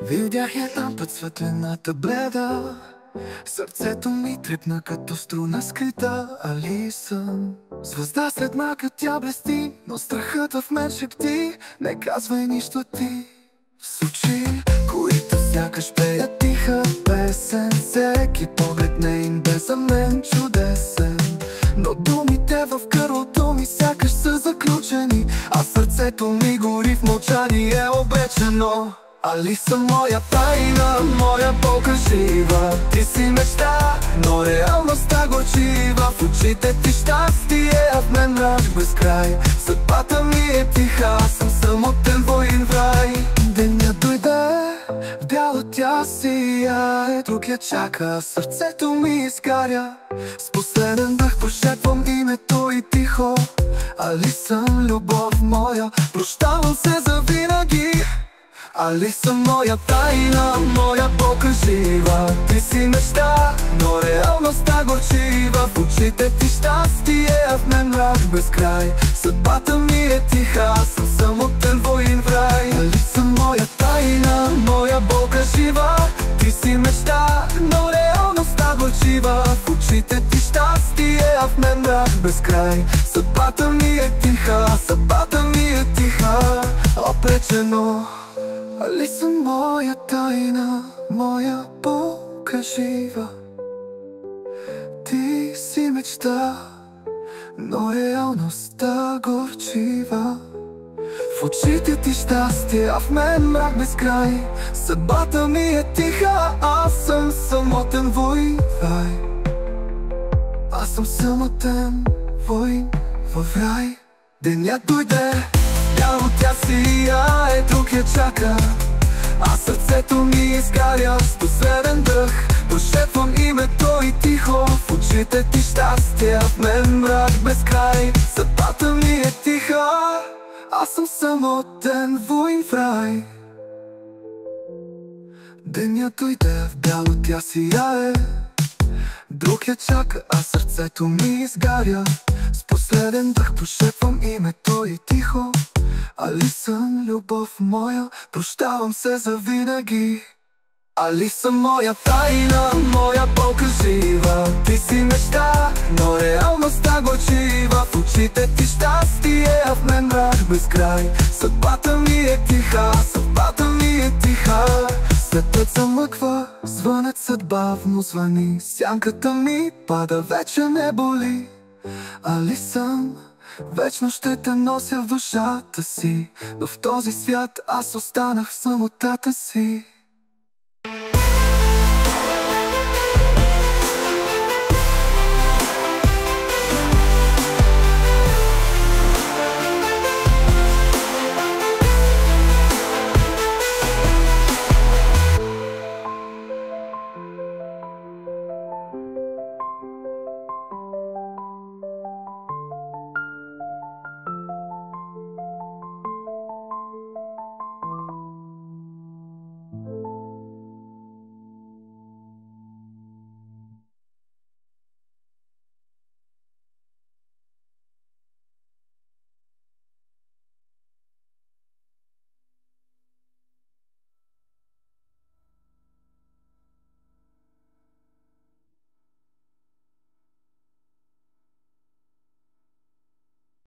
Видях един път светлината бледа, сърцето ми трепна като струна скрита. Али съм звезда сред мрака, тя блести, но страхът в мен шепти: не казвай нищо ти. С очи, които сякаш пеят тиха песен, всеки поглед неин бе за мен чудесен. Но думите в гърлото ми сякаш са заключени, а сърцето ми гори в мълчание обречено. Али съм моя тайна, моя болка жива. Ти си мечта, но реалността горчива. В очите ти щастие, а в мен мрак без край. Съдбата ми е тиха, аз съм самотен воин в рай. Денят дойде, в бяла тя сияе, друг я чака, сърцето ми изгаря. С последен дъх прошепвам името и тихо: али съм любов моя, прощавам се завинаги. Али съм моя тайна, моя болка жива. Ти си мечта, но реалността горчива. В очите ти щастие, а в мен мрак без край. Съдбата ми е тиха, аз съм самотен воин в рай. Али съм моя тайна, моя болка жива. Ти си мечта, но реалността горчива. В очите ти щастие, а в мен мрак без край. Съдбата ми е тиха, съдбата ми е тиха, обречено. Али съм моя тайна, моя болка жива. Ти си мечта, но реалността горчива. В очите ти щастие, а в мен мрак без край. Съдбата ми е тиха, аз съм самотен воин в рай. Аз съм самотен воин в рай. Денят дойде, бяло тя сияе, друг я чака, а сърцето ми изгаря. С последен дъх прошепвам името и тихо: в очите ти щастие, в мен мрак без край. Съдбата ми е тиха, аз съм самотен воин в рай. Денят дойде, в бяло тя сияе, друг я чака, а сърцето ми изгаря. С последен дъх прошепвам името и тихо: али съм любов моя, прощавам се завинаги. Али съм моя тайна, моя болка жива. Ти си мечта, но реалността горчива. В очите ти щастие, а в мен мрак без край. Съдбата ми е тиха, съдбата ми е тиха. Светът замъква, звънецът бавно звъни, сянката ми пада, вече не боли. Али съм, вечно ще те нося в душата си, но в този свят аз останах в самотата си.